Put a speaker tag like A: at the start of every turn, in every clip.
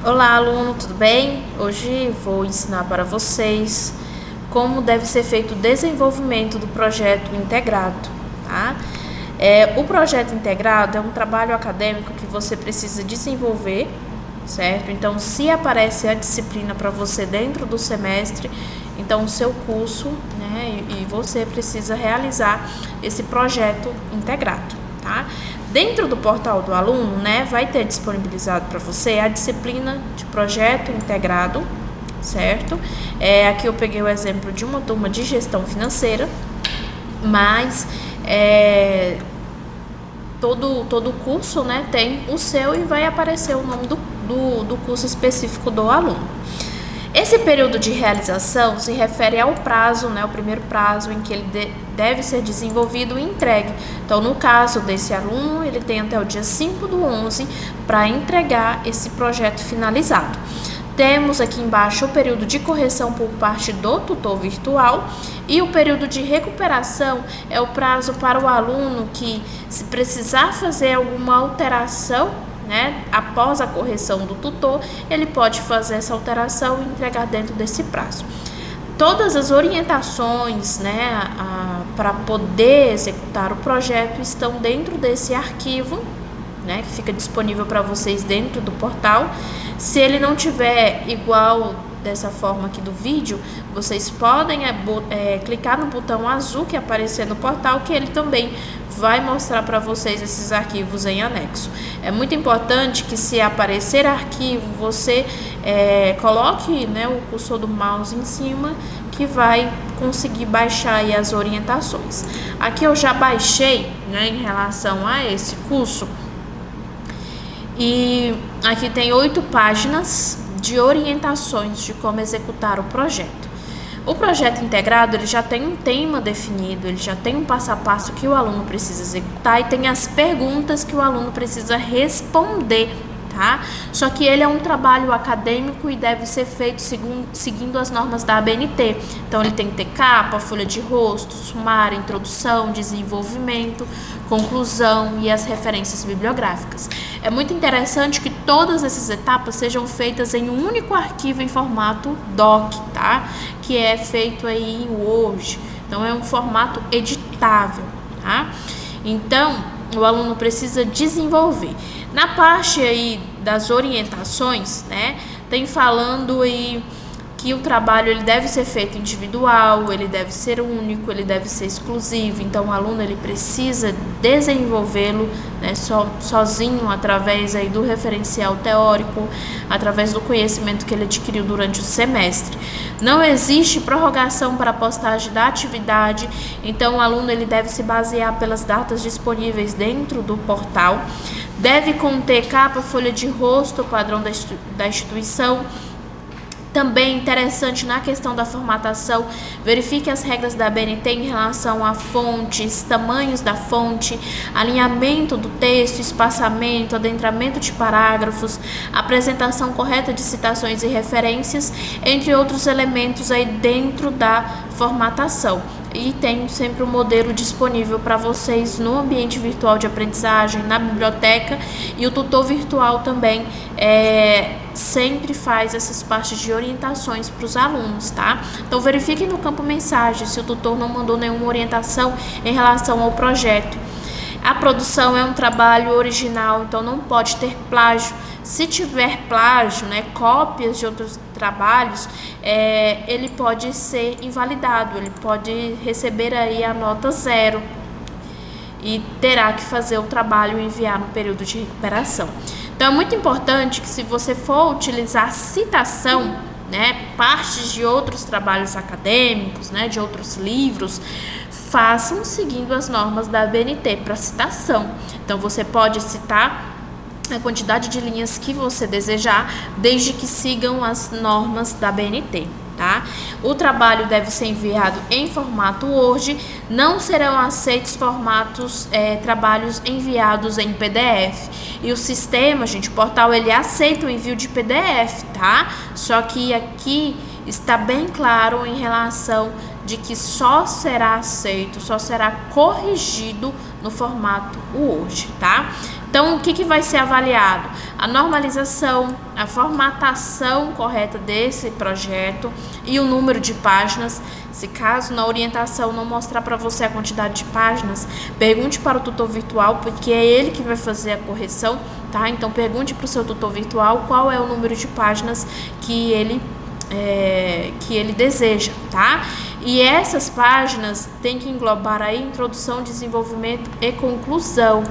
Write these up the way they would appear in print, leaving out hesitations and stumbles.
A: Olá, aluno, tudo bem? Hoje vou ensinar para vocês como deve ser feito o desenvolvimento do projeto integrado, tá? O projeto integrado é um trabalho acadêmico que você precisa desenvolver, certo? Então, se aparece a disciplina para você dentro do semestre, então o seu curso, né, e você precisa realizar esse projeto integrado, tá? Dentro do portal do aluno, né, vai ter disponibilizado para você a disciplina de projeto integrado, certo? Aqui eu peguei o exemplo de uma turma de gestão financeira, mas todo curso, né, tem o seu e vai aparecer o nome do curso específico do aluno. Esse período de realização se refere ao prazo, né, o primeiro prazo em que ele deve ser desenvolvido e entregue. Então, no caso desse aluno, ele tem até o dia 5/11 para entregar esse projeto finalizado. Temos aqui embaixo o período de correção por parte do tutor virtual e o período de recuperação é o prazo para o aluno que, se precisar fazer alguma alteração, né, após a correção do tutor, ele pode fazer essa alteração e entregar dentro desse prazo. Todas as orientações, né, para poder executar o projeto estão dentro desse arquivo, né, que fica disponível para vocês dentro do portal. Se ele não tiver igual dessa forma aqui do vídeo, vocês podem clicar no botão azul que aparecer no portal, que ele também vai mostrar para vocês esses arquivos em anexo. É muito importante que, se aparecer arquivo, você coloque, né, o cursor do mouse em cima, que vai conseguir baixar aí as orientações. Aqui eu já baixei, né, em relação a esse curso, e aqui tem 8 páginas de orientações de como executar o projeto. O projeto integrado, ele já tem um tema definido, ele já tem um passo a passo que o aluno precisa executar e tem as perguntas que o aluno precisa responder, tá? Só que ele é um trabalho acadêmico e deve ser feito seguindo as normas da ABNT. Então, ele tem que ter capa, folha de rosto, sumário, introdução, desenvolvimento, conclusão e as referências bibliográficas. É muito interessante que todas essas etapas sejam feitas em um único arquivo em formato DOC, tá? Que é feito aí em Word. Então, é um formato editável, tá? Então, o aluno precisa desenvolver. Na parte aí das orientações, né, tem falando aí que o trabalho ele deve ser feito individual, ele deve ser único, ele deve ser exclusivo. Então, o aluno ele precisa desenvolvê-lo, né, sozinho, através aí do referencial teórico, através do conhecimento que ele adquiriu durante o semestre. Não existe prorrogação para a postagem da atividade, então o aluno ele deve se basear pelas datas disponíveis dentro do portal. Deve conter capa, folha de rosto, padrão da instituição. Também interessante na questão da formatação, verifique as regras da ABNT em relação a fontes, tamanhos da fonte, alinhamento do texto, espaçamento, adentramento de parágrafos, apresentação correta de citações e referências, entre outros elementos aí dentro da formatação. E tem sempre um modelo disponível para vocês no ambiente virtual de aprendizagem, na biblioteca, e o tutor virtual também sempre faz essas partes de orientações para os alunos, tá? Então, verifiquem no campo mensagem se o tutor não mandou nenhuma orientação em relação ao projeto. A produção é um trabalho original, então não pode ter plágio. Se tiver plágio, né, cópias de outros trabalhos, ele pode ser invalidado, ele pode receber aí a nota 0 e terá que fazer o trabalho e enviar no período de recuperação. Então, é muito importante que, se você for utilizar citação, né, partes de outros trabalhos acadêmicos, né, de outros livros, façam seguindo as normas da ABNT para citação. Então, você pode citar a quantidade de linhas que você desejar, desde que sigam as normas da ABNT. Tá? O trabalho deve ser enviado em formato Word, não serão aceitos trabalhos enviados em PDF. E o sistema, gente, o portal, ele aceita o envio de PDF, tá? Só que aqui está bem claro em relação de que só será aceito, só será corrigido no formato Word, tá? Então, o que vai ser avaliado? A normalização, a formatação correta desse projeto e o número de páginas. Se caso na orientação não mostrar para você a quantidade de páginas, pergunte para o tutor virtual, porque é ele que vai fazer a correção, tá? Então, pergunte para o seu tutor virtual qual é o número de páginas que ele deseja, tá? E essas páginas têm que englobar aí introdução, desenvolvimento e conclusão.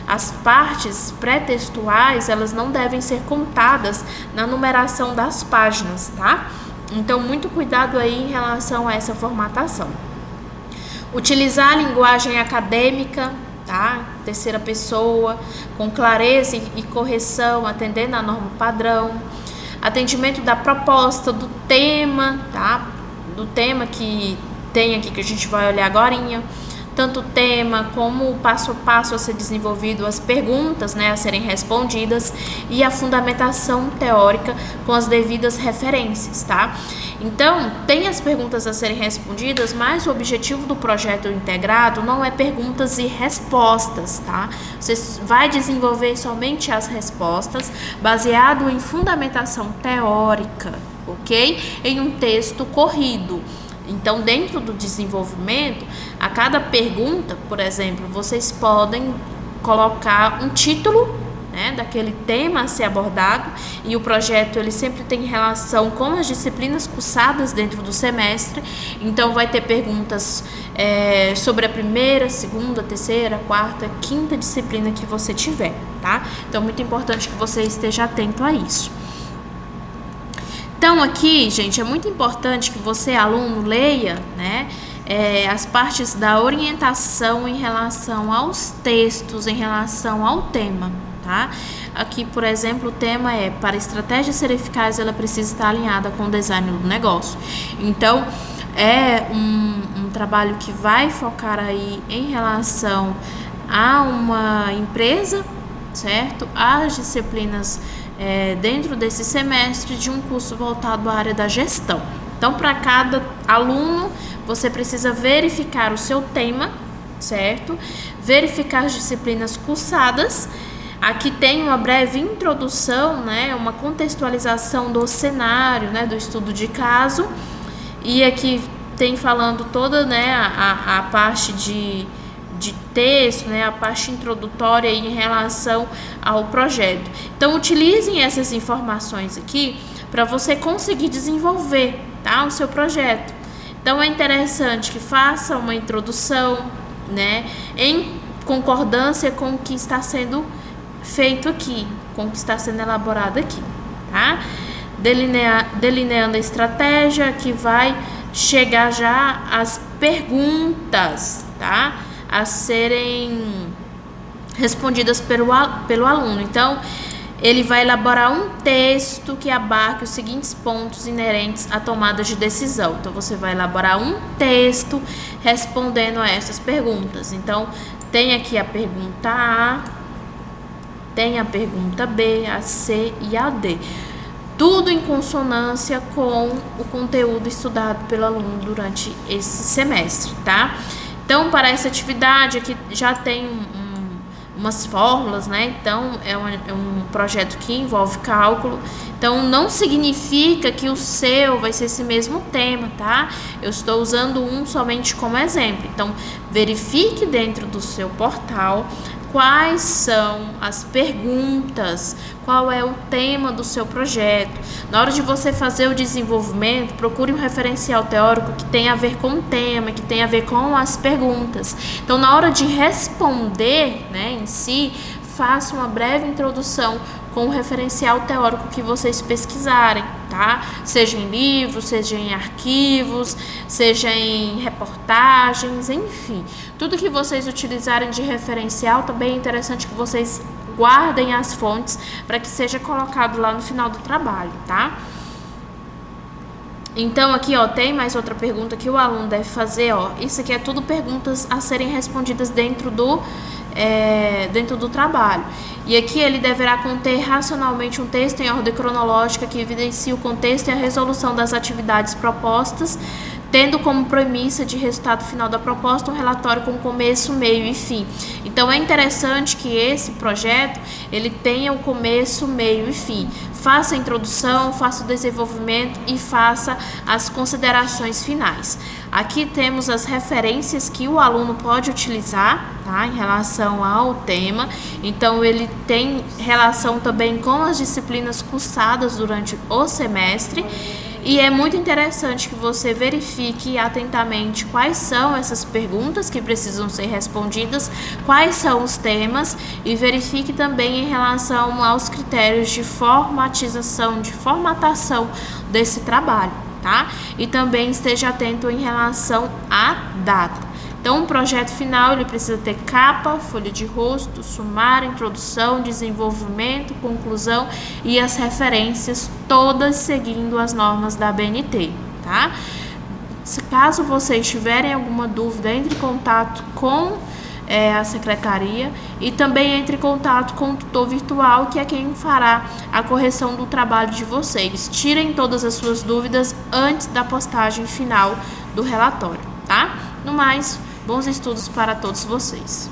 A: As partes pré-textuais, elas não devem ser contadas na numeração das páginas, tá? Então, muito cuidado aí em relação a essa formatação. Utilizar a linguagem acadêmica, tá? Terceira pessoa, com clareza e correção, atendendo à norma padrão. Atendimento da proposta, do tema, tá? Do tema que tem aqui, que a gente vai olhar agorinha. Tanto o tema como o passo a passo a ser desenvolvido, as perguntas, né, a serem respondidas e a fundamentação teórica com as devidas referências, tá? Então, tem as perguntas a serem respondidas, mas o objetivo do projeto integrado não é perguntas e respostas, tá? Você vai desenvolver somente as respostas baseado em fundamentação teórica, ok? Em um texto corrido. Então, dentro do desenvolvimento, a cada pergunta, por exemplo, vocês podem colocar um título, né, daquele tema a ser abordado, e o projeto ele sempre tem relação com as disciplinas cursadas dentro do semestre. Então, vai ter perguntas sobre a primeira, segunda, terceira, quarta, quinta disciplina que você tiver, tá? Então, muito importante que você esteja atento a isso. Então, aqui, gente, é muito importante que você, aluno, leia, né, as partes da orientação em relação aos textos, em relação ao tema, tá? Aqui, por exemplo, o tema é: para a estratégia ser eficaz, ela precisa estar alinhada com o design do negócio. Então, é um trabalho que vai focar aí em relação a uma empresa, certo? As disciplinas dentro desse semestre de um curso voltado à área da gestão. Então, para cada aluno, você precisa verificar o seu tema, certo? Verificar as disciplinas cursadas. Aqui tem uma breve introdução, né? Uma contextualização do cenário, né? Do estudo de caso. E aqui tem falando toda, né, a parte de texto, né, a parte introdutória em relação ao projeto. Então, utilizem essas informações aqui para você conseguir desenvolver, tá, o seu projeto. Então, é interessante que faça uma introdução, né, em concordância com o que está sendo feito aqui, com o que está sendo elaborado aqui, tá? Delineando a estratégia, que vai chegar já às perguntas, tá? A serem respondidas pelo aluno. Então, ele vai elaborar um texto que abarque os seguintes pontos inerentes à tomada de decisão. Então, você vai elaborar um texto respondendo a essas perguntas. Então, tem aqui a pergunta A, tem a pergunta B, a C e a D. Tudo em consonância com o conteúdo estudado pelo aluno durante esse semestre, tá? Então, para essa atividade aqui já tem umas fórmulas, né? Então, é um projeto que envolve cálculo. Então, não significa que o seu vai ser esse mesmo tema, tá? Eu estou usando um somente como exemplo. Então, verifique dentro do seu portal quais são as perguntas, qual é o tema do seu projeto. Na hora de você fazer o desenvolvimento, procure um referencial teórico que tenha a ver com o tema, que tenha a ver com as perguntas. Então, na hora de responder, né, em si, faça uma breve introdução com o referencial teórico que vocês pesquisarem, tá? Seja em livros, seja em arquivos, seja em reportagens, enfim. Tudo que vocês utilizarem de referencial, também é interessante que vocês guardem as fontes para que seja colocado lá no final do trabalho, tá? Então, aqui, ó, tem mais outra pergunta que o aluno deve fazer, ó. Isso aqui é tudo perguntas a serem respondidas dentro do trabalho. E aqui ele deverá conter racionalmente um texto em ordem cronológica que evidencie o contexto e a resolução das atividades propostas, tendo como premissa de resultado final da proposta um relatório com começo, meio e fim. Então é interessante que esse projeto ele tenha o começo, meio e fim. Faça a introdução, faça o desenvolvimento e faça as considerações finais. Aqui temos as referências que o aluno pode utilizar, tá, em relação ao tema. Então ele tem relação também com as disciplinas cursadas durante o semestre. E é muito interessante que você verifique atentamente quais são essas perguntas que precisam ser respondidas, quais são os temas e verifique também em relação aos critérios de formatação desse trabalho, tá? E também esteja atento em relação à data. Então, o projeto final ele precisa ter capa, folha de rosto, sumário, introdução, desenvolvimento, conclusão e as referências, todas seguindo as normas da ABNT, tá? Caso vocês tiverem alguma dúvida, entre em contato com a secretaria e também entre em contato com o tutor virtual, que é quem fará a correção do trabalho de vocês. Tirem todas as suas dúvidas antes da postagem final do relatório, tá? No mais, bons estudos para todos vocês.